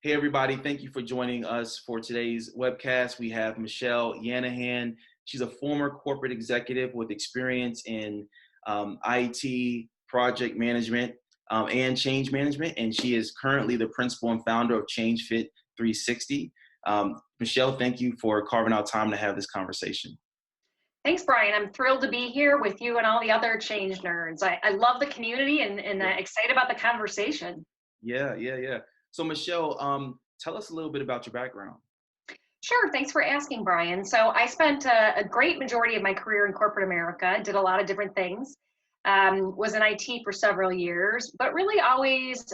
Hey, everybody. Thank you for joining us for today's webcast. We have Michelle Yanahan. She's a former corporate executive with experience in IT, project management, and change management. And she is currently the principal and founder of ChangeFit 360. Michelle, thank you for carving out time to have this conversation. Thanks, Brian. I'm thrilled to be here with you and all the other change nerds. I love the community and excited about the conversation. Yeah. So Michelle, tell us a little bit about your background. Sure. Thanks for asking, Brian. So I spent a great majority of my career in corporate America, did a lot of different things, was in IT for several years, but really always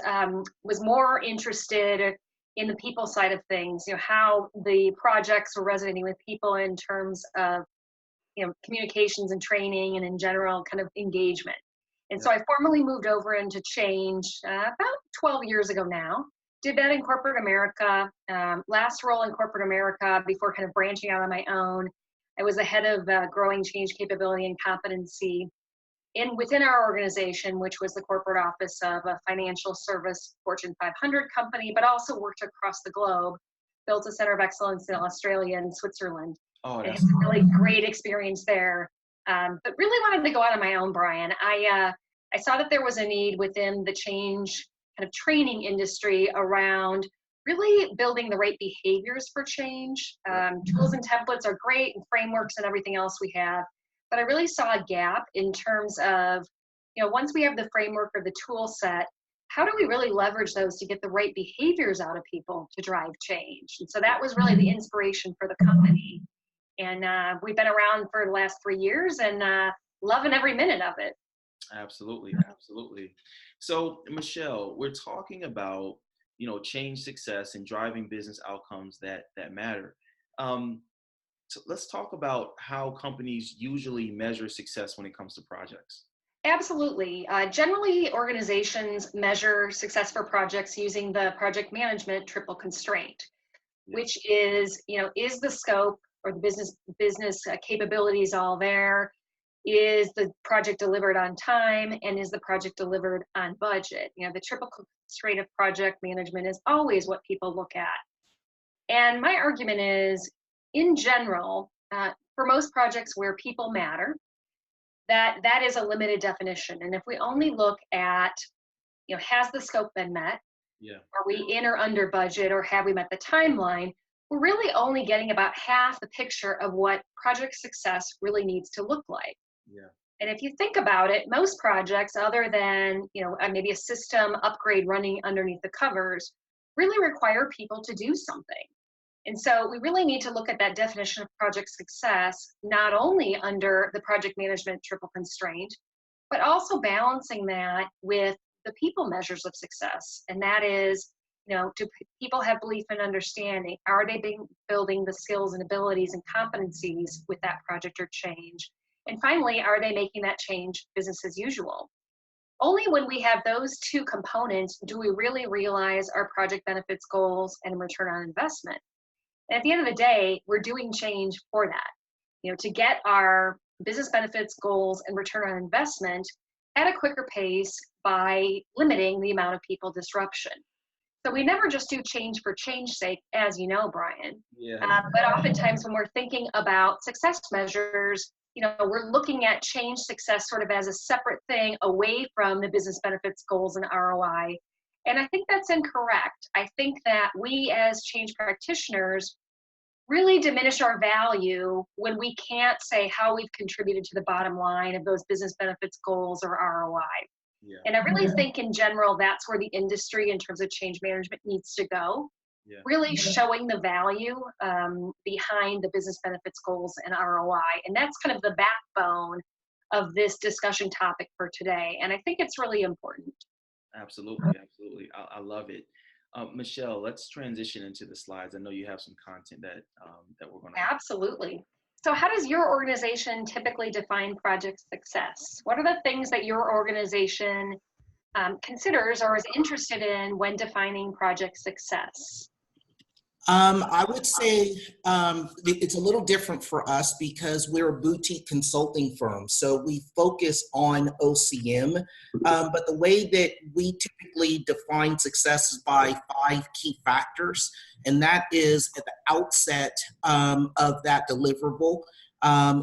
was more interested in the people side of things, how the projects were resonating with people in terms of, communications and training and in general kind of engagement. And so I formally moved over into change about 12 years ago now. Did that in corporate America. Last role in corporate America before kind of branching out on my own, I was the head of growing change capability and competency within our organization, which was the corporate office of a financial service Fortune 500 company, but also worked across the globe, built a center of excellence in Australia and Switzerland. Oh, and that's had a really great experience there. But really wanted to go out on my own, Brian. I saw that there was a need within the change kind of training industry around really building the right behaviors for change. Tools and templates are great, and frameworks and everything else we have. But I really saw a gap in terms of, once we have the framework or the tool set, how do we really leverage those to get the right behaviors out of people to drive change? And so that was really the inspiration for the company. And we've been around for the last 3 years and loving every minute of it. Absolutely. So, Michelle, we're talking about, change success and driving business outcomes that matter. So let's talk about how companies usually measure success when it comes to projects. Absolutely. Generally, organizations measure success for projects using the project management triple constraint, which is, is the scope or the business capabilities all there? Is the project delivered on time, and is the project delivered on budget? The triple constraint of project management is always what people look at. And my argument is, in general, for most projects where people matter, that is a limited definition. And if we only look at, has the scope been met? Are we in or under budget, or have we met the timeline? We're really only getting about half the picture of what project success really needs to look like. And if you think about it, most projects, other than maybe a system upgrade running underneath the covers, really require people to do something. And so we really need to look at that definition of project success, not only under the project management triple constraint, but also balancing that with the people measures of success. And that is, do people have belief and understanding? Are they building the skills and abilities and competencies with that project or change? And finally, are they making that change business as usual? Only when we have those two components do we really realize our project benefits goals and return on investment. And at the end of the day, we're doing change for that, to get our business benefits goals and return on investment at a quicker pace by limiting the amount of people disruption. So we never just do change for change's sake, as you know, Brian. But oftentimes when we're thinking about success measures, we're looking at change success sort of as a separate thing away from the business benefits goals and ROI. And I think that's incorrect. I think that we as change practitioners really diminish our value when we can't say how we've contributed to the bottom line of those business benefits goals or ROI. And I really think in general, that's where the industry in terms of change management needs to go. Really showing the value behind the business benefits goals and ROI. And that's kind of the backbone of this discussion topic for today. And I think it's really important. Absolutely. I love it. Michelle, let's transition into the slides. I know you have some content that we're going to. Absolutely. So how does your organization typically define project success? What are the things that your organization considers or is interested in when defining project success? I would say it's a little different for us because we're a boutique consulting firm. So we focus on OCM, but the way that we typically define success is by 5 key factors. And that is at the outset of that deliverable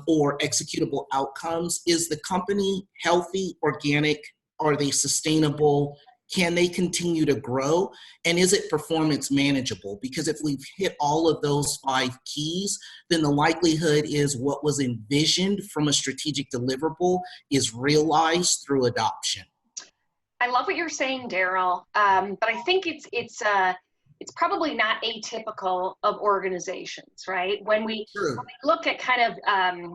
or executable outcomes. Is the company healthy, organic? Are they sustainable? Can they continue to grow? And is it performance manageable? Because if we've hit all of those 5 keys, then the likelihood is what was envisioned from a strategic deliverable is realized through adoption. I love what you're saying, Daryl, but I think it's probably not atypical of organizations, right? When we look at kind of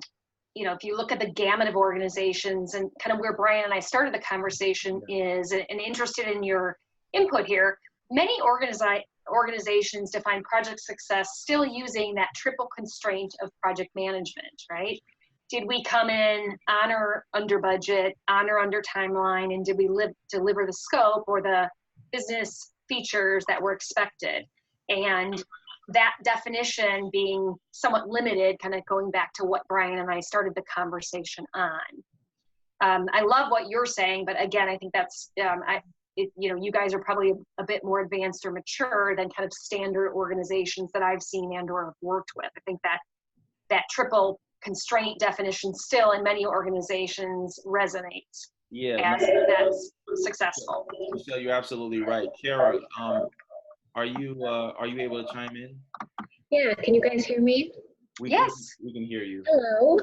if you look at the gamut of organizations and kind of where Brian and I started the conversation is, and interested in your input here, many organizations define project success still using that triple constraint of project management, right? Did we come in on or under budget, on or under timeline, and did we deliver the scope or the business features that were expected? And that definition being somewhat limited, kind of going back to what Brian and I started the conversation on. I love what you're saying, but again, I think that's, you guys are probably a bit more advanced or mature than kind of standard organizations that I've seen and or have worked with. I think that triple constraint definition still in many organizations resonates as that's successful. Michelle, you're absolutely right. Kara, are you able to chime in? Yeah, can you guys hear me? Yes. We can hear you. Hello.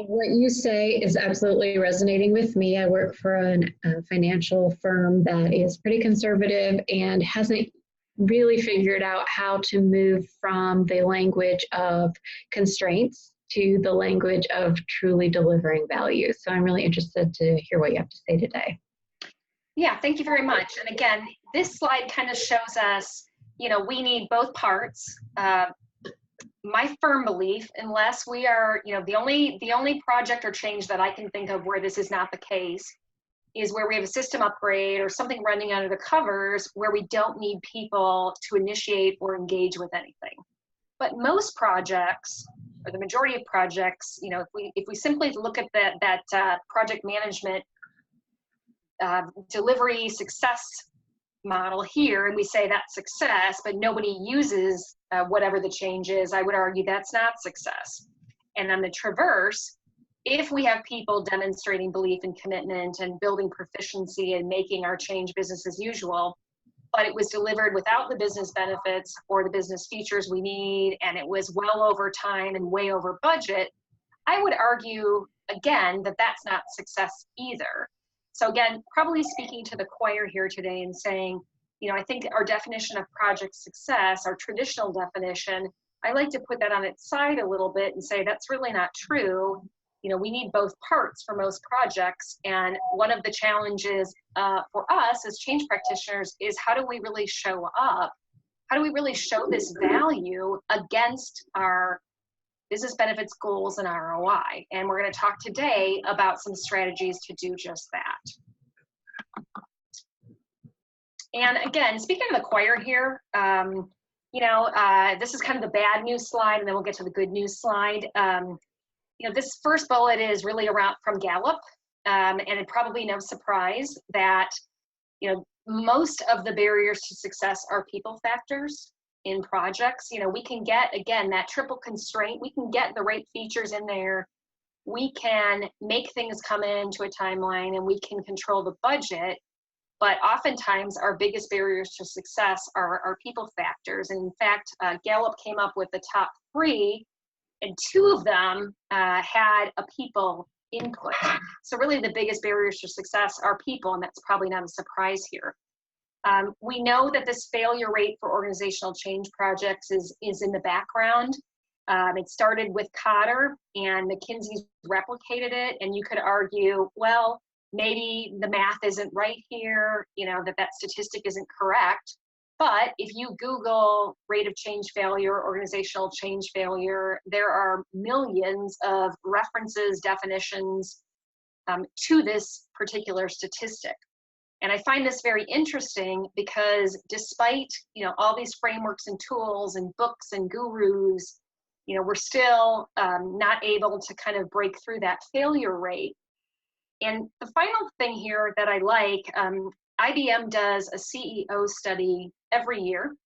What you say is absolutely resonating with me. I work for a financial firm that is pretty conservative and hasn't really figured out how to move from the language of constraints to the language of truly delivering value. So I'm really interested to hear what you have to say today. Yeah, thank you very much. And again, this slide kind of shows us, we need both parts. My firm belief, unless we are, the only project or change that I can think of where this is not the case is where we have a system upgrade or something running under the covers where we don't need people to initiate or engage with anything. But most projects, or the majority of projects, if we simply look at that project management delivery success model here, and we say that's success, but nobody uses whatever the change is, I would argue that's not success. And on the traverse, if we have people demonstrating belief and commitment and building proficiency and making our change business as usual, but it was delivered without the business benefits or the business features we need, and it was well over time and way over budget, I would argue, again, that that's not success either. So again, probably speaking to the choir here today and saying, I think our definition of project success, our traditional definition, I like to put that on its side a little bit and say that's really not true. We need both parts for most projects. And one of the challenges for us as change practitioners is how do we really show up? How do we really show this value against our business benefits, goals, and ROI? And we're going to talk today about some strategies to do just that. And again, speaking of the choir here, this is kind of the bad news slide, and then we'll get to the good news slide. This first bullet is really around from Gallup, and it probably no surprise that, most of the barriers to success are people factors in projects. We can get, again, that triple constraint. We can get the right features in there. We can make things come into a timeline, and we can control the budget. But oftentimes, our biggest barriers to success are people factors. And in fact, Gallup came up with the top 3, and 2 of them had a people input. So really the biggest barriers to success are people, and that's probably not a surprise here. We know that this failure rate for organizational change projects is in the background. It started with Cotter, and McKinsey's replicated it, and you could argue, well, maybe the math isn't right here, that statistic isn't correct. But if you Google rate of change failure, organizational change failure, there are millions of references, definitions to this particular statistic. And I find this very interesting because despite, all these frameworks and tools and books and gurus, we're still not able to kind of break through that failure rate. And the final thing here that I like, IBM does a CEO study every year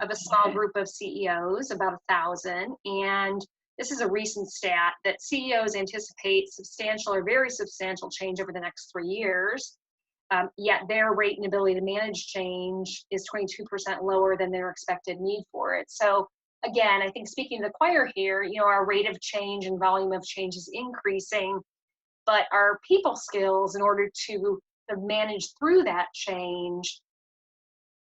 of a small group of CEOs, about 1,000. And this is a recent stat that CEOs anticipate substantial or very substantial change over the next 3 years. Yet their rate and ability to manage change is 22% lower than their expected need for it. So again, I think speaking to the choir here, our rate of change and volume of change is increasing, but our people skills in order to manage through that change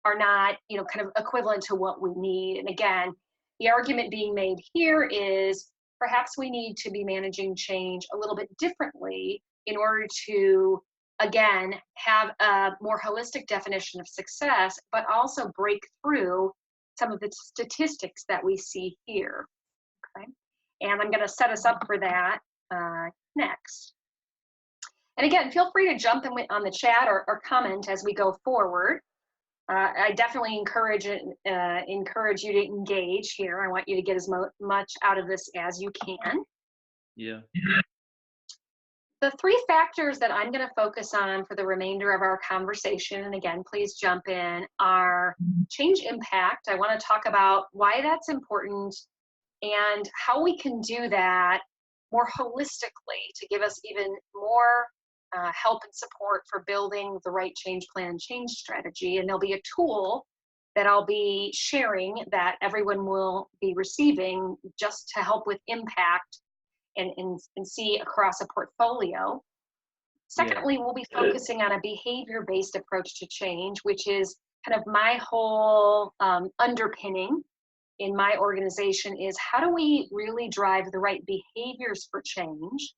are not, kind of equivalent to what we need. And again, the argument being made here is perhaps we need to be managing change a little bit differently in order to, again, have a more holistic definition of success, but also break through some of the statistics that we see here, okay? And I'm gonna set us up for that next. And again, feel free to jump in on the chat or comment as we go forward. I definitely encourage you to engage here. I want you to get as much out of this as you can. Yeah. The 3 factors that I'm going to focus on for the remainder of our conversation, and again, please jump in, are change impact. I want to talk about why that's important and how we can do that more holistically to give us even more help and support for building the right change plan and change strategy. And there'll be a tool that I'll be sharing that everyone will be receiving just to help with impact and see across a portfolio. Secondly, we'll be focusing on a behavior-based approach to change, which is kind of my whole underpinning in my organization is how do we really drive the right behaviors for change,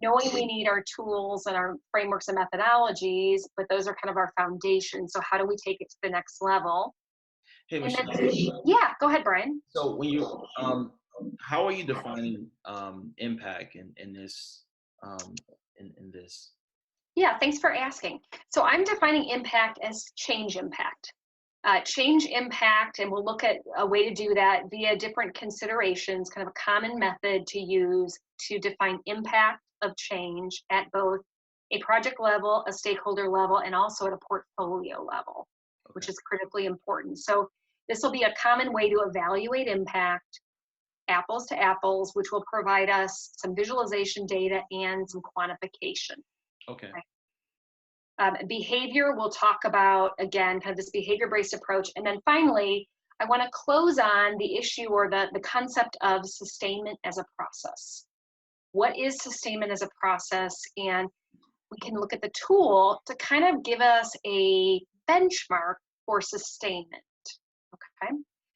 knowing we need our tools and our frameworks and methodologies, but those are kind of our foundation. So how do we take it to the next level? Hey, Michelle. Yeah, go ahead, Brian. So when you, how are you defining impact in this? In this? Yeah, thanks for asking. So I'm defining impact as change impact. Change impact, and we'll look at a way to do that via different considerations, kind of a common method to use to define impact of change at both a project level, a stakeholder level, and also at a portfolio level, which is critically important. So this will be a common way to evaluate impact, apples to apples, which will provide us some visualization data and some quantification. Okay. Behavior, we'll talk about, again, kind of this behavior-based approach. And then finally, I want to close on the issue or the concept of sustainment as a process. What is sustainment as a process? And we can look at the tool to kind of give us a benchmark for sustainment, okay?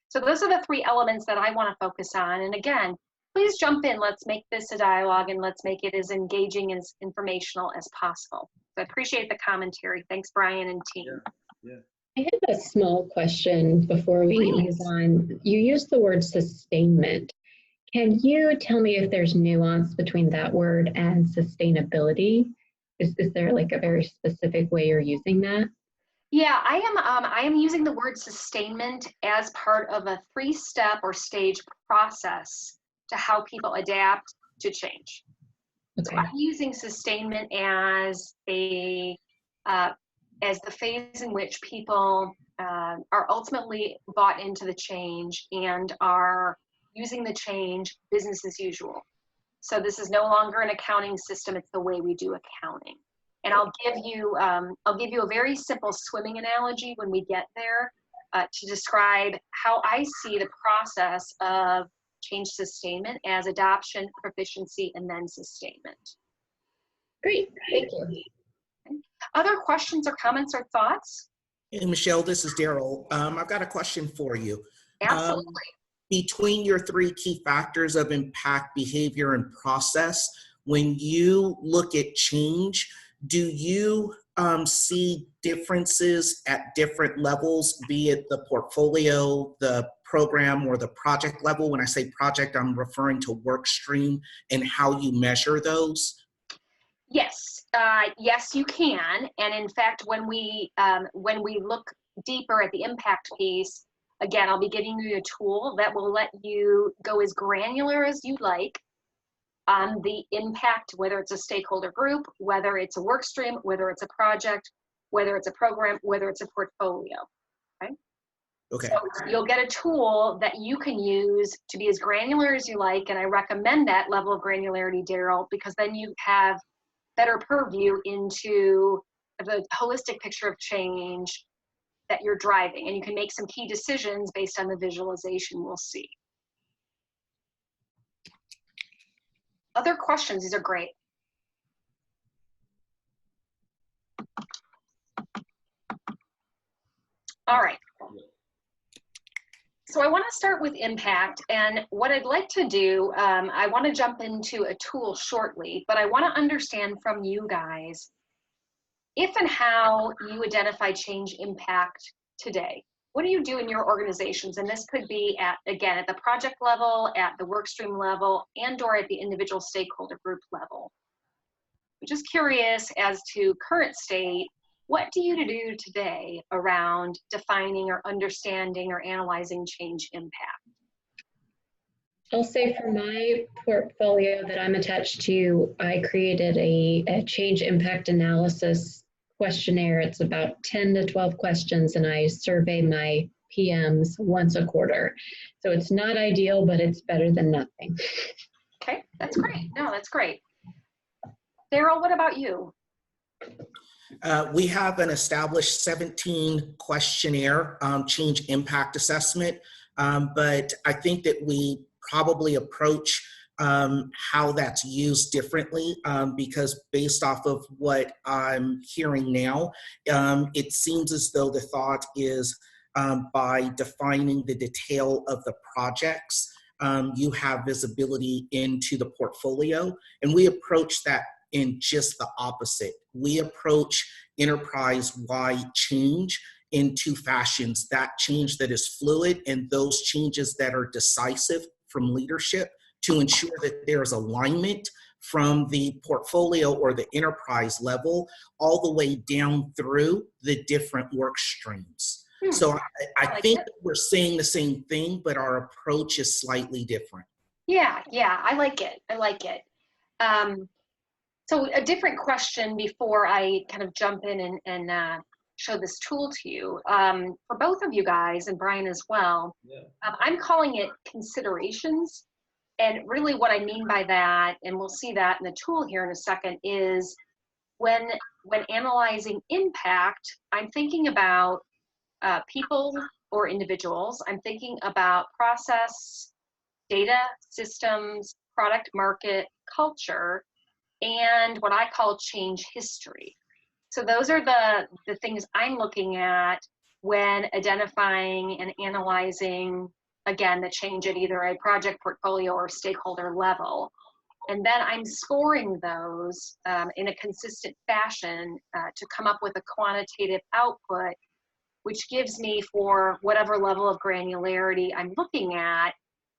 So those are the 3 elements that I want to focus on. And again, please jump in. Let's make this a dialogue and let's make it as engaging and as informational as possible. So I appreciate the commentary. Thanks, Brian and team. Yeah. I have a small question before we move on. You used the word sustainment. Can you tell me if there's nuance between that word and sustainability? Is there like a very specific way you're using that? Yeah, I am using the word sustainment as part of a 3-step or stage process to how people adapt to change. Okay. So I'm using sustainment as as the phase in which people are ultimately bought into the change and are using the change business as usual. So this is no longer an accounting system, it's the way we do accounting. And I'll give you a very simple swimming analogy when we get there to describe how I see the process of change sustainment as adoption, proficiency, and then sustainment. Great, thank you. Okay. Other questions or comments or thoughts? Hey, Michelle, this is Daryl. I've got a question for you. Absolutely. Between your 3 key factors of impact, behavior, and process, when you look at change, do you see differences at different levels, be it the portfolio, the program, or the project level? When I say project, I'm referring to work stream and how you measure those. Yes, yes, you can. And in fact, when we look deeper at the impact piece, again, I'll be giving you a tool that will let you go as granular as you like on the impact, whether it's a stakeholder group, whether it's a work stream, whether it's a project, whether it's a program, whether it's a portfolio. Okay. Okay. So you'll get a tool that you can use to be as granular as you like, and I recommend that level of granularity, Daryl, because then you have better purview into the holistic picture of change that you're driving, and you can make some key decisions based on the visualization we'll see. Other questions? These are great. All right. So I want to start with impact, and what I'd like to do, I want to jump into a tool shortly, but I want to understand from you guys if and how you identify change impact today. What do you do in your organizations? And this could be at, again, at the project level, at the work stream level, and or at the individual stakeholder group level. I'm just curious as to current state, what do you do today around defining or understanding or analyzing change impact? I'll say for my portfolio that I'm attached to, I created a change impact analysis questionnaire. It's about 10 to 12 questions, and I survey my PMs once a quarter. So it's not ideal, but it's better than nothing. Okay, that's great. No, that's great. Daryl, what about you? We have an established 17 questionnaire change impact assessment, but I think that we probably approach how that's used differently because based off of what I'm hearing now, it seems as though the thought is by defining the detail of the projects, you have visibility into the portfolio, and we approach that in just the opposite. We approach enterprise-wide change in two fashions: that change that is fluid and those changes that are decisive from leadership to ensure that there's alignment from the portfolio or the enterprise level all the way down through the different work streams. So I think that we're saying the same thing, but our approach is slightly different. Yeah, I like it. I like it. So a different question before I kind of jump in and show this tool to you. For both of you guys, and Brian as well, I'm calling it considerations. And really what I mean by that, and we'll see that in the tool here in a second, is when analyzing impact, I'm thinking about people or individuals. I'm thinking about process, data, systems, product, market, culture, and what I call change history. So those are the things I'm looking at when identifying and analyzing, again, the change at either a project, portfolio, or stakeholder level. And then I'm scoring those in a consistent fashion to come up with a quantitative output, which gives me, for whatever level of granularity I'm looking at,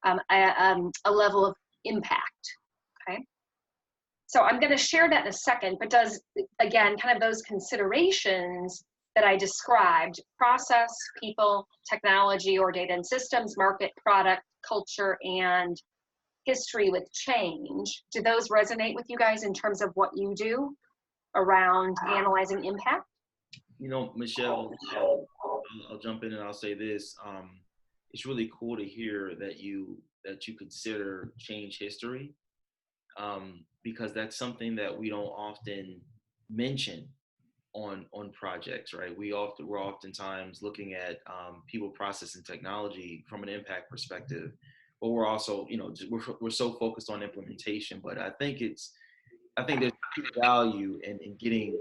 a level of impact, okay? So I'm going to share that in a second, but does, again, kind of those considerations that I described, process, people, technology or data and systems, market, product, culture, and history with change, do those resonate with you guys in terms of what you do around analyzing impact? You know, Michelle, I'll jump in and I'll say this. It's really cool to hear that you consider change history. Because that's something that we don't often mention on projects, right? We're oftentimes looking at people, process, and technology from an impact perspective, but we're also, we're so focused on implementation. But I think there's value in getting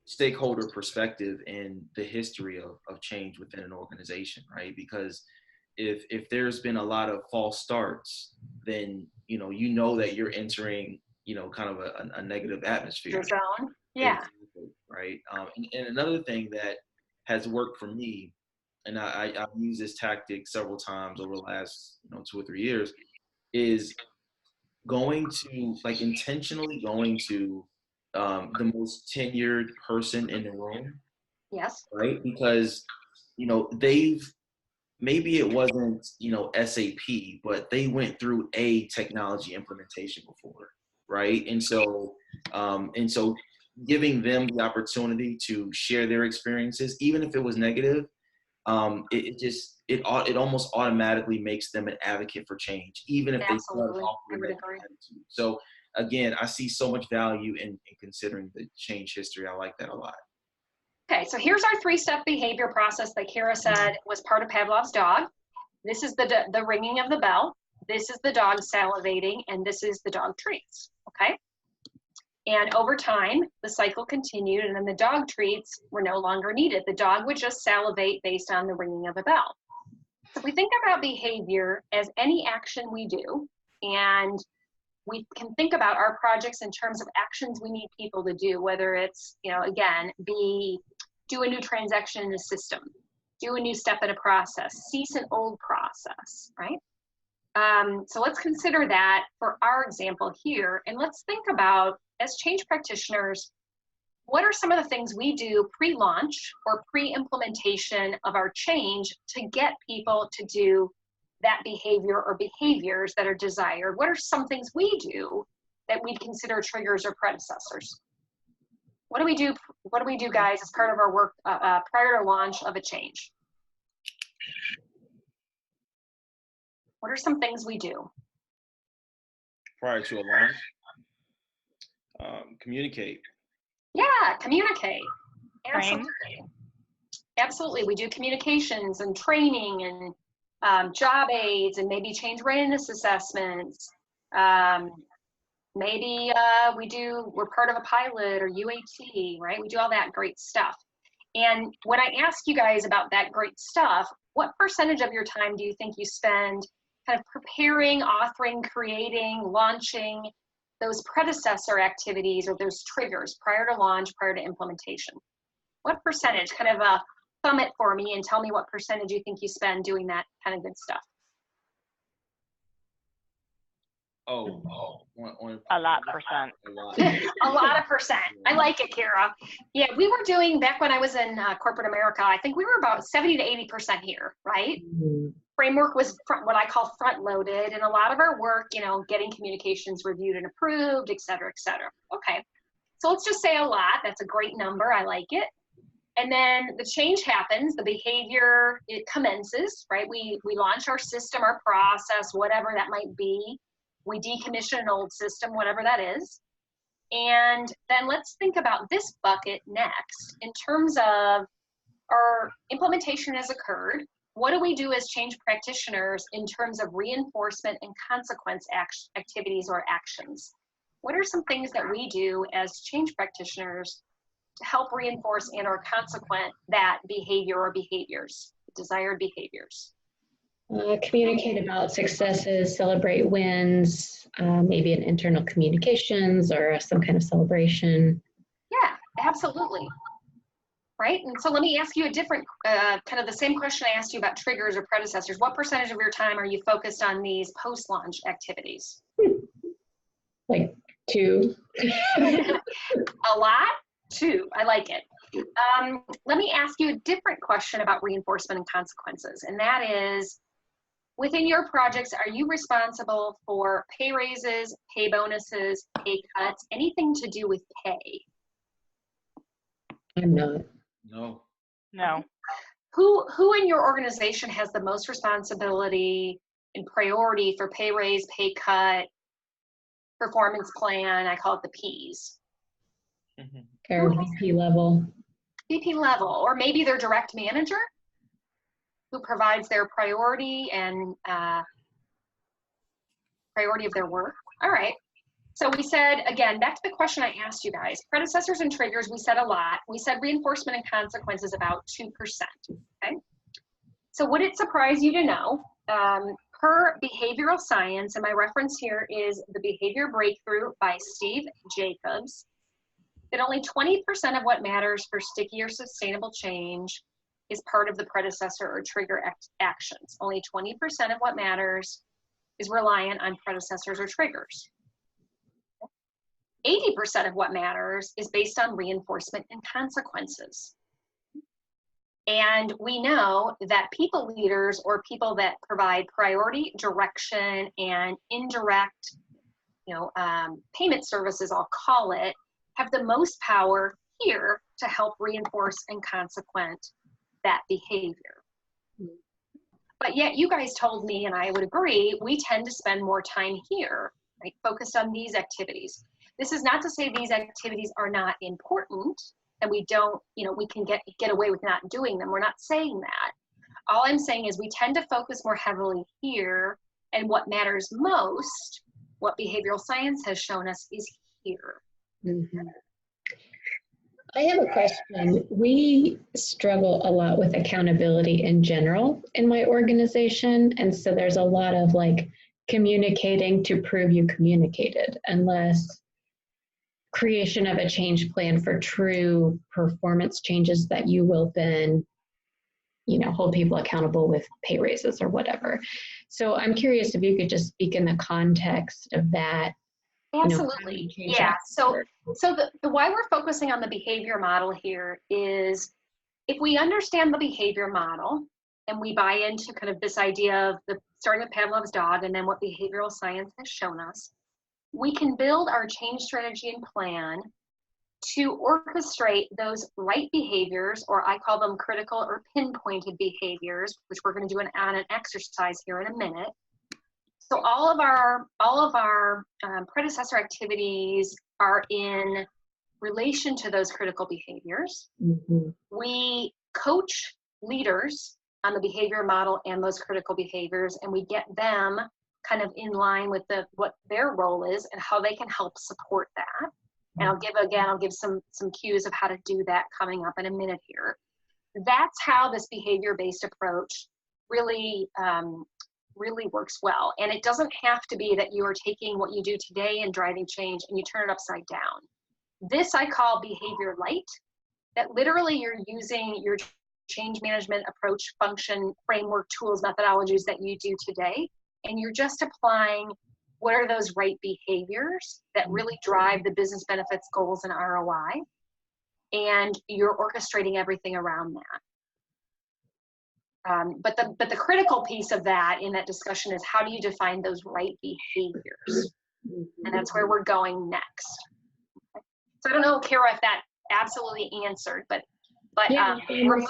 stakeholder perspective and the history of change within an organization, right? Because if there's been a lot of false starts, then you know that you're entering kind of a negative atmosphere. Zone. Yeah. Right. And another thing that has worked for me, and I've used this tactic several times over the last 2 or 3 years, is intentionally going to the most tenured person in the room, Yes. right? Because, maybe it wasn't, SAP, but they went through a technology implementation before, right? And so giving them the opportunity to share their experiences, even if it was negative, it almost automatically makes them an advocate for change, even if they start Absolutely. off I with a would negative agree. attitude. So again, I see so much value in considering the change history. I like that a lot. Okay, so here's our 3-step behavior process that Kara said was part of Pavlov's dog. This is the ringing of the bell. This is the dog salivating, and this is the dog treats, okay? And over time, the cycle continued, and then the dog treats were no longer needed. The dog would just salivate based on the ringing of a bell. So if we think about behavior as any action we do, and we can think about our projects in terms of actions we need people to do, whether it's, again, do a new transaction in the system, do a new step in a process, cease an old process, right? So let's consider that for our example here, and let's think about, as change practitioners, what are some of the things we do pre-launch or pre-implementation of our change to get people to do that behavior or behaviors that are desired? What are some things we do that we'd consider triggers or predecessors? What do we do, guys, as part of our work prior to launch of a change? What are some things we do? Prior to a launch, communicate. Yeah, communicate. Absolutely. Absolutely. We do communications and training and job aids and maybe change readiness assessments. Maybe we're part of a pilot or UAT, right? We do all that great stuff. And when I ask you guys about that great stuff, what percentage of your time do you think you spend kind of preparing, authoring, creating, launching those predecessor activities or those triggers prior to launch, prior to implementation? What percentage? Kind of thumb it for me and tell me what percentage you think you spend doing that kind of good stuff. A lot percent. A lot of percent. I like it, Kara. Yeah, we were doing, back when I was in corporate America, I think we were about 70 to 80% here, right? Framework was what I call front loaded, and a lot of our work, getting communications reviewed and approved, et cetera, et cetera. Okay, so let's just say a lot. That's a great number. I like it. And then the change happens, the behavior, it commences, right? We launch our system, our process, whatever that might be. We decommission an old system, whatever that is. And then let's think about this bucket next. In terms of our implementation has occurred, what do we do as change practitioners in terms of reinforcement and consequence activities or actions? What are some things that we do as change practitioners to help reinforce and or consequent that behavior or behaviors, desired behaviors? Communicate about successes, celebrate wins, maybe an internal communications or some kind of celebration. Yeah, absolutely. Right, and so let me ask you a different, kind of the same question I asked you about triggers or predecessors. What percentage of your time are you focused on these post-launch activities? Like 2. A lot? 2, I like it. Let me ask you a different question about reinforcement and consequences, and that is, within your projects, are you responsible for pay raises, pay bonuses, pay cuts, anything to do with pay? I'm not. No. Who in your organization has the most responsibility and priority for pay raise, pay cut, performance plan? I call it the P's. Or VP level. VP level, or maybe their direct manager who provides their priority and priority of their work. All right. So we said, again, back to the question I asked you guys, predecessors and triggers, we said a lot. We said reinforcement and consequences about 2%, okay? So would it surprise you to know, per behavioral science, and my reference here is the Behavior Breakthrough by Steve Jacobs, that only 20% of what matters for sticky or sustainable change is part of the predecessor or trigger actions. Only 20% of what matters is reliant on predecessors or triggers. 80% of what matters is based on reinforcement and consequences. And we know that people leaders, or people that provide priority, direction, and indirect, payment services, I'll call it, have the most power here to help reinforce and consequent that behavior. But yet you guys told me, and I would agree, we tend to spend more time here, right, focused on these activities. This is not to say these activities are not important and we don't, we can get away with not doing them. We're not saying that. All I'm saying is we tend to focus more heavily here, and what matters most, what behavioral science has shown us, is here. Mm-hmm. I have a question. We struggle a lot with accountability in general in my organization. And so there's a lot of communicating to prove you communicated, unless creation of a change plan for true performance changes that you will then, hold people accountable with pay raises or whatever. So I'm curious if you could just speak in the context of that. Absolutely. Yeah. So the why we're focusing on the behavior model here is, if we understand the behavior model and we buy into kind of this idea of starting with Pavlov's dog and then what behavioral science has shown us, we can build our change strategy and plan to orchestrate those right behaviors, or I call them critical or pinpointed behaviors, which we're going to do on an exercise here in a minute. So all of our predecessor activities are in relation to those critical behaviors. Mm-hmm. We coach leaders on the behavior model and those critical behaviors, and we get them kind of in line with what their role is and how they can help support that. And I'll give some cues of how to do that coming up in a minute here. That's how this behavior-based approach really works well. And it doesn't have to be that you are taking what you do today and driving change and you turn it upside down. This I call behavior light, that literally you're using your change management approach, function, framework, tools, methodologies that you do today, and you're just applying what are those right behaviors that really drive the business benefits, goals, and ROI, and you're orchestrating everything around that. But the critical piece of that in that discussion is, how do you define those right behaviors? And that's where we're going next. So I don't know, Kara, if that absolutely answered, but yeah, we're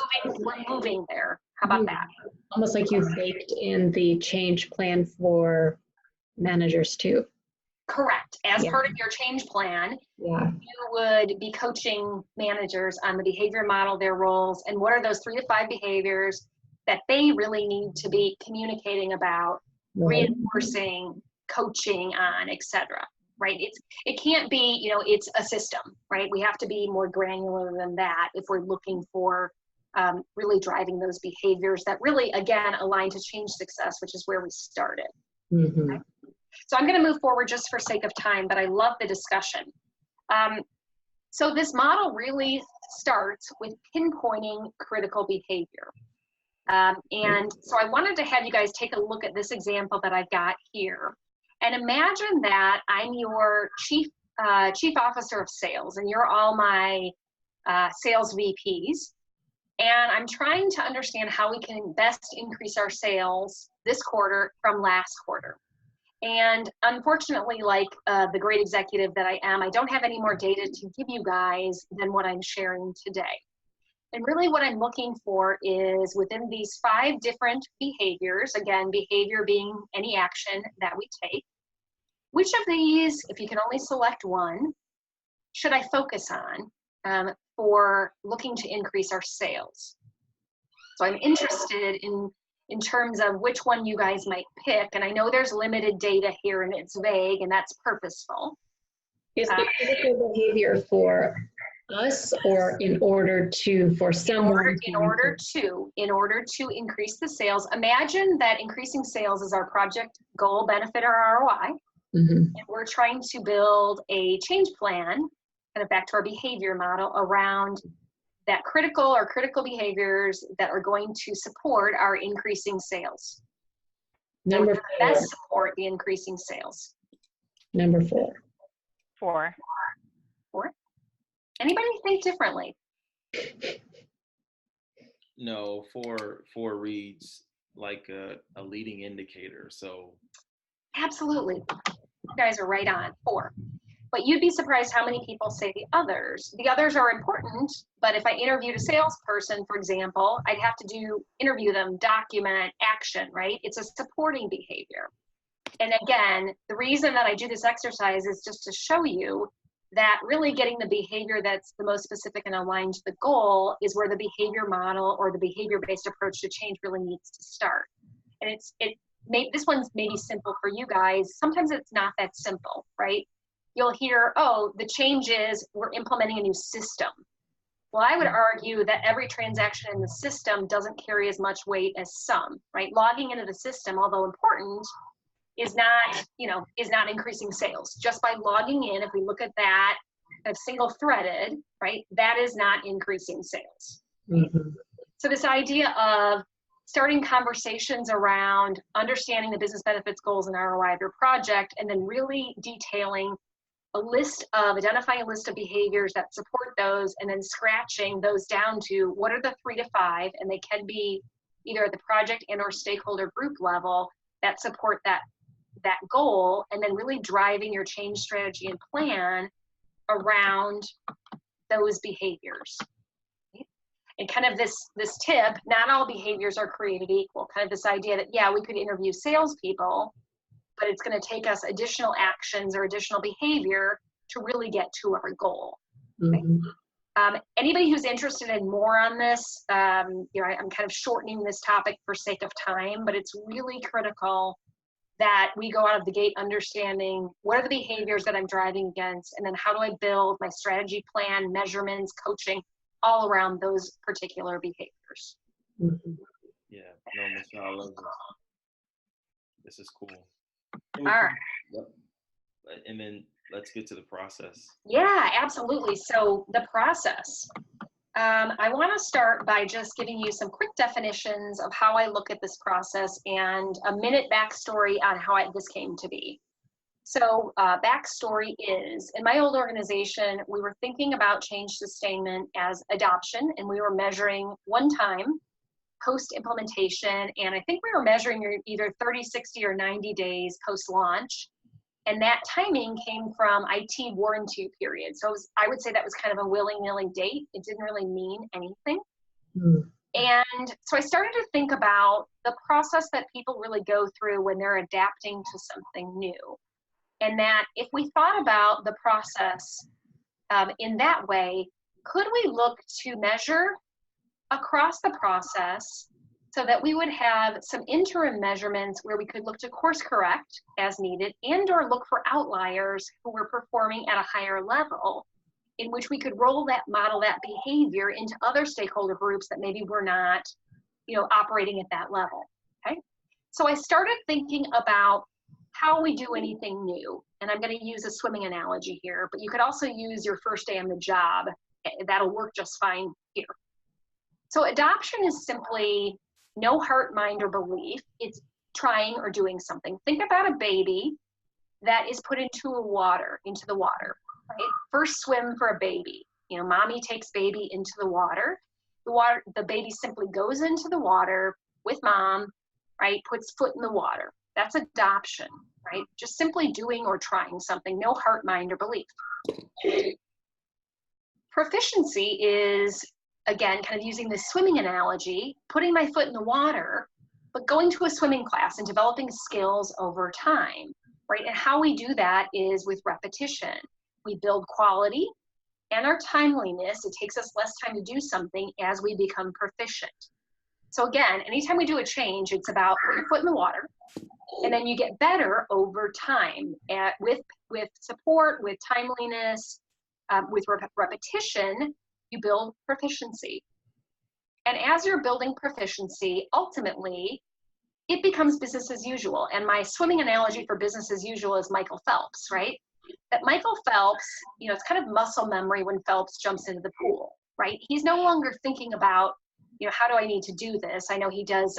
moving there. How about that? Almost like you baked in the change plan for managers too. Correct. As part of your change plan, you would be coaching managers on the behavior model, their roles, and what are those 3 to 5 behaviors that they really need to be communicating about, reinforcing, coaching on, etc. Right? It can't be, it's a system, right? We have to be more granular than that if we're looking for really driving those behaviors that really, again, align to change success, which is where we started. Mm-hmm. Okay? So I'm going to move forward just for sake of time, but I love the discussion. So this model really starts with pinpointing critical behavior. And so I wanted to have you guys take a look at this example that I've got here. And imagine that I'm your chief officer of sales, and you're all my sales VPs. And I'm trying to understand how we can best increase our sales this quarter from last quarter. And unfortunately, like the great executive that I am, I don't have any more data to give you guys than what I'm sharing today. And really what I'm looking for is, within these 5 different behaviors, again, behavior being any action that we take, which of these, if you can only select one, should I focus on for looking to increase our sales? So I'm interested in terms of which one you guys might pick. And I know there's limited data here and it's vague, and that's purposeful. Is the critical behavior for us, or in order for someone? In order to increase the sales, imagine that increasing sales is our project goal, benefit, or ROI. Mm-hmm. And we're trying to build a change plan, kind of back to our behavior model, around that critical behaviors that are going to support our increasing sales. Number 4. Best support the increasing sales. Number 4. 4. 4. Anybody think differently? No, 4 reads like a leading indicator. So Absolutely. You guys are right on. 4. But you'd be surprised how many people say the others. The others are important, but if I interviewed a salesperson, for example, I'd have to interview them, document, action, right? It's a supporting behavior. And again, the reason that I do this exercise is just to show you that really getting the behavior that's the most specific and aligned to the goal is where the behavior model or the behavior-based approach to change really needs to start. And this one's maybe simple for you guys. Sometimes it's not that simple, right? You'll hear, oh, the change is we're implementing a new system. Well, I would argue that every transaction in the system doesn't carry as much weight as some, right? Logging into the system, although important, is not increasing sales. Just by logging in, if we look at that of single threaded, right, that is not increasing sales. Mm-hmm. So this idea of starting conversations around understanding the business benefits, goals, and ROI of your project, and then really detailing identifying a list of behaviors that support those, and then scratching those down to what are the 3 to 5, and they can be either at the project and or stakeholder group level that support that goal, and then really driving your change strategy and plan around those behaviors. And kind of this tip, not all behaviors are created equal, kind of this idea that, yeah, we could interview salespeople, but it's going to take us additional actions or additional behavior to really get to our goal. Mm-hmm. Anybody who's interested in more on this, I'm kind of shortening this topic for sake of time, but it's really critical that we go out of the gate understanding what are the behaviors that I'm driving against, and then how do I build my strategy plan, measurements, coaching, all around those particular behaviors. Mm-hmm. Yeah, no, Michelle, I love this. This is cool. All right. Yep. And then let's get to the process. Yeah, absolutely. So the process. I want to start by just giving you some quick definitions of how I look at this process and a minute backstory on how this came to be. So backstory is, in my old organization, we were thinking about change sustainment as adoption, and we were measuring one time post-implementation, and I think we were measuring either 30, 60, or 90 days post-launch. And that timing came from IT warranty period. So I would say that was kind of a willy-nilly date. It didn't really mean anything. Mm. And so I started to think about the process that people really go through when they're adapting to something new. And that if we thought about the process in that way, could we look to measure across the process so that we would have some interim measurements where we could look to course correct as needed and or look for outliers who were performing at a higher level, in which we could model that behavior into other stakeholder groups that maybe were not, operating at that level, okay? So I started thinking about how we do anything new. And I'm going to use a swimming analogy here, but you could also use your first day on the job. That'll work just fine here. So adoption is simply no heart, mind, or belief. It's trying or doing something. Think about a baby that is put into the water, right? First swim for a baby. Mommy takes baby into the water. The baby simply goes into the water with mom, right? Puts foot in the water. That's adoption, right? Just simply doing or trying something, no heart, mind, or belief. Proficiency is, again, kind of using this swimming analogy, putting my foot in the water, but going to a swimming class and developing skills over time, right? And how we do that is with repetition. We build quality and our timeliness. It takes us less time to do something as we become proficient. So again, anytime we do a change, it's about put your foot in the water, and then you get better over time with support, with timeliness, with repetition, you build proficiency. And as you're building proficiency, ultimately, it becomes business as usual. And my swimming analogy for business as usual is Michael Phelps, right? That Michael Phelps, it's kind of muscle memory when Phelps jumps into the pool, right? He's no longer thinking about, how do I need to do this? I know he does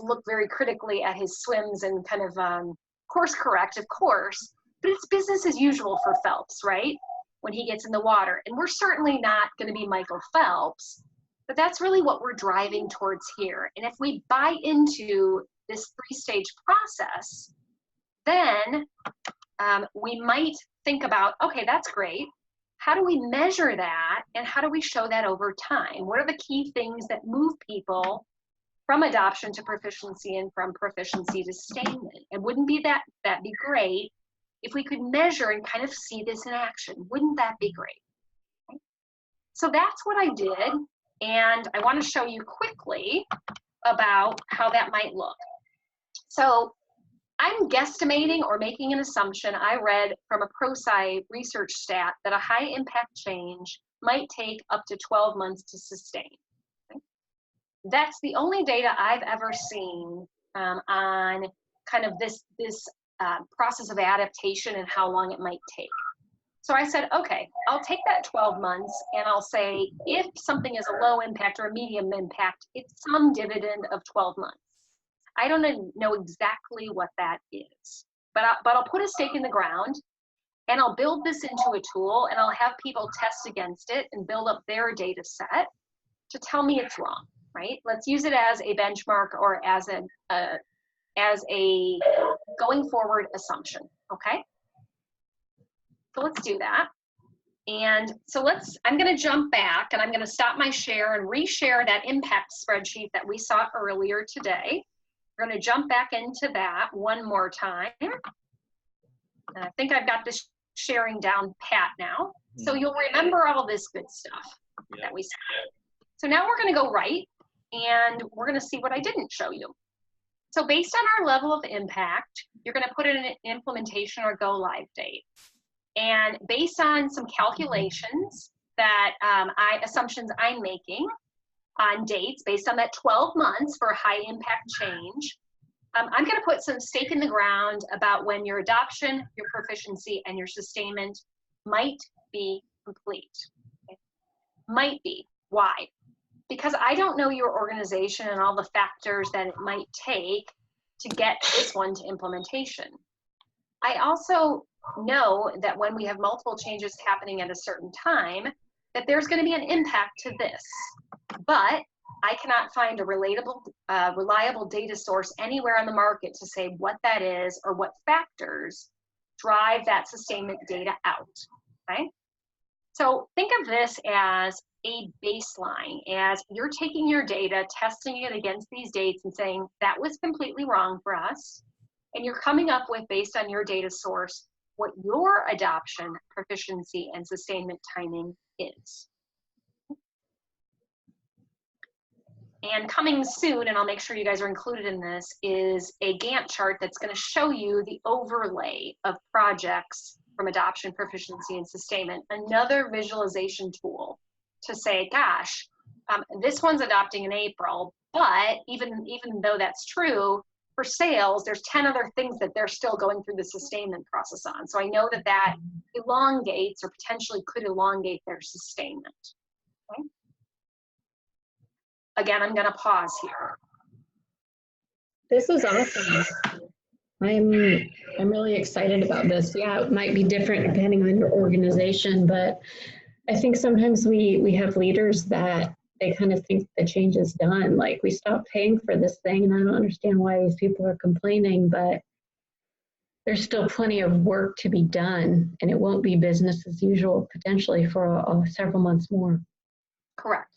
look very critically at his swims and kind of course correct, of course, but it's business as usual for Phelps, right? When he gets in the water. And we're certainly not going to be Michael Phelps, but that's really what we're driving towards here. And if we buy into this 3-stage process, then we might think about, okay, that's great. How do we measure that? And how do we show that over time? What are the key things that move people from adoption to proficiency and from proficiency to sustainment? And wouldn't be that'd be great if we could measure and kind of see this in action? Wouldn't that be great? Okay. So that's what I did. And I want to show you quickly about how that might look. So I'm guesstimating or making an assumption. I read from a ProSci research stat that a high impact change might take up to 12 months to sustain. Okay? That's the only data I've ever seen on kind of this process of adaptation and how long it might take. So I said, okay, I'll take that 12 months and I'll say, if something is a low impact or a medium impact, it's some dividend of 12 months. I don't know exactly what that is, but I'll put a stake in the ground and I'll build this into a tool and I'll have people test against it and build up their data set to tell me it's wrong, right? Let's use it as a benchmark or as a going forward assumption, okay? So let's do that. And so I'm gonna jump back and I'm gonna stop my share and reshare that impact spreadsheet that we saw earlier today. We're gonna jump back into that one more time. And I think I've got this sharing down pat now. So you'll remember all this good stuff that we said. So now we're gonna go right and we're gonna see what I didn't show you. So based on our level of impact, you're gonna put in an implementation or go live date. And based on some calculations that assumptions I'm making on dates, based on that 12 months for a high impact change, I'm gonna put some stake in the ground about when your adoption, your proficiency, and your sustainment might be complete. Okay? Might be. Why? Because I don't know your organization and all the factors that it might take to get this one to implementation. I also know that when we have multiple changes happening at a certain time, that there's going to be an impact to this. But I cannot find a reliable data source anywhere on the market to say what that is or what factors drive that sustainment data out, okay? So think of this as a baseline, as you're taking your data, testing it against these dates and saying that was completely wrong for us. And you're coming up with, based on your data source, what your adoption, proficiency, and sustainment timing is. And coming soon, and I'll make sure you guys are included in this, is a Gantt chart that's going to show you the overlay of projects from adoption, proficiency, and sustainment. Another visualization tool to say, gosh, this one's adopting in April, but even though that's true, for sales, there's 10 other things that they're still going through the sustainment process on. So I know that that elongates or potentially could elongate their sustainment. Okay? Again, I'm going to pause here. This is awesome. I'm really excited about this. Yeah, it might be different depending on your organization, but I think sometimes we have leaders that they kind of think the change is done. Like, we stopped paying for this thing, and I don't understand why these people are complaining, but there's still plenty of work to be done, and it won't be business as usual potentially for several months more. Correct.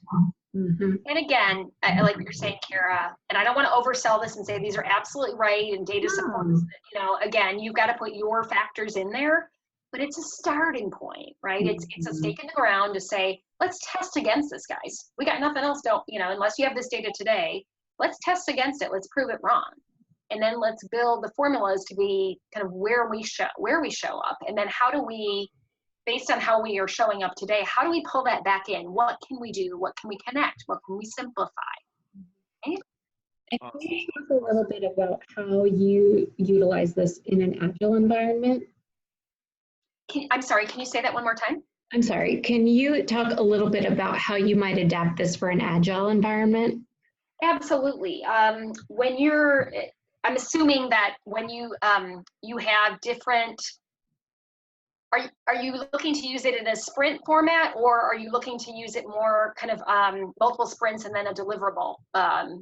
Mm-hmm. And again, I like what you're saying, Kara, and I don't want to oversell this and say these are absolutely right and data supports. You know, again, you've got to put your factors in there, but it's a starting point, right? It's a stake in the ground to say, let's test against this, guys. We got nothing else, unless you have this data today, let's test against it. Let's prove it wrong. And then let's build the formulas to be kind of where we show up. And then how do we, based on how we are showing up today, how do we pull that back in? What can we do? What can we connect? What can we simplify? Okay? And can you talk a little bit about how you utilize this in an agile environment? I'm sorry, can you say that one more time? I'm sorry, can you talk a little bit about how you might adapt this for an agile environment? Absolutely. I'm assuming that when you have different Are you looking to use it in a sprint format, or are you looking to use it more kind of multiple sprints and then a deliverable? I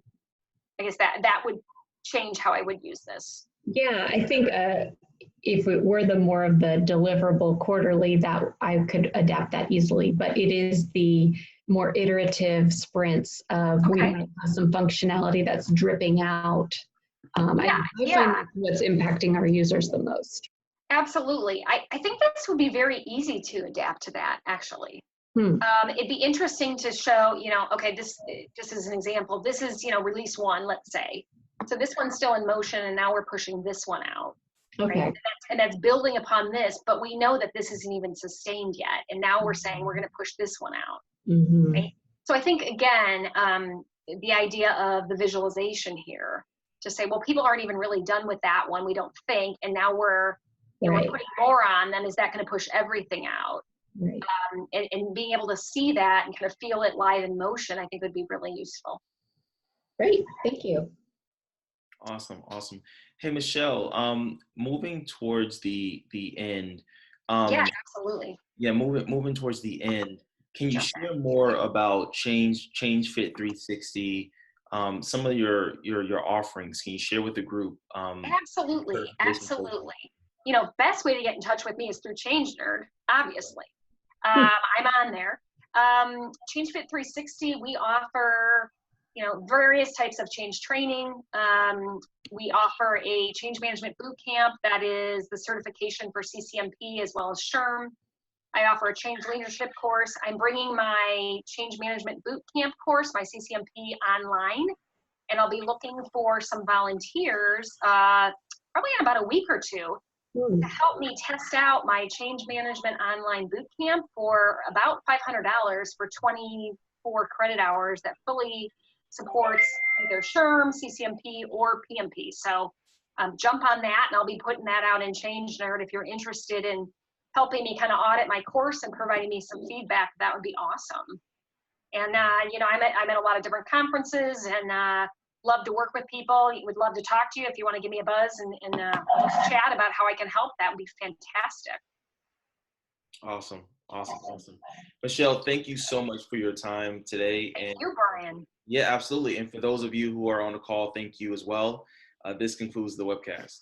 guess that would change how I would use this. Yeah, I think if it were the more of the deliverable quarterly, that I could adapt that easily. But it is the more iterative sprints of we want to have some functionality that's dripping out. I find that's what's impacting our users the most. Absolutely. I think this would be very easy to adapt to that, actually. It'd be interesting to show, okay, this just as an example, this is, release 1, let's say. So this one's still in motion, and now we're pushing this one out. Okay. Right? And that's building upon this, but we know that this isn't even sustained yet. And now we're saying we're going to push this one out. Right? So I think, again, the idea of the visualization here, to say, well, people aren't even really done with that one, we don't think, and now we're putting more on, then is that going to push everything out? Right. And being able to see that and kind of feel it live in motion, I think would be really useful. Great, thank you. Awesome. Hey, Michelle, moving towards the end. Yeah, absolutely. Yeah, moving towards the end. Can you share more about ChangeFit 360? Some of your offerings. Can you share with the group? Absolutely. Best way to get in touch with me is through ChangeNerd, obviously. I'm on there. ChangeFit 360, we offer, various types of change training. We offer a change management boot camp that is the certification for CCMP as well as SHRM. I offer a change leadership course. I'm bringing my change management boot camp course, my CCMP, online, and I'll be looking for some volunteers, probably in about a week or two, to help me test out my change management online boot camp for about $500 for 24 credit hours that fully supports either SHRM, CCMP, or PMP. So jump on that, and I'll be putting that out in ChangeNerd. If you're interested in helping me kind of audit my course and providing me some feedback, that would be awesome. And I'm at a lot of different conferences, and love to work with people. Would love to talk to you. If you want to give me a buzz and just chat about how I can help, that would be fantastic. Awesome. Michelle, thank you so much for your time today. Thank you, Brian. Yeah, absolutely. And for those of you who are on the call, thank you as well. This concludes the webcast.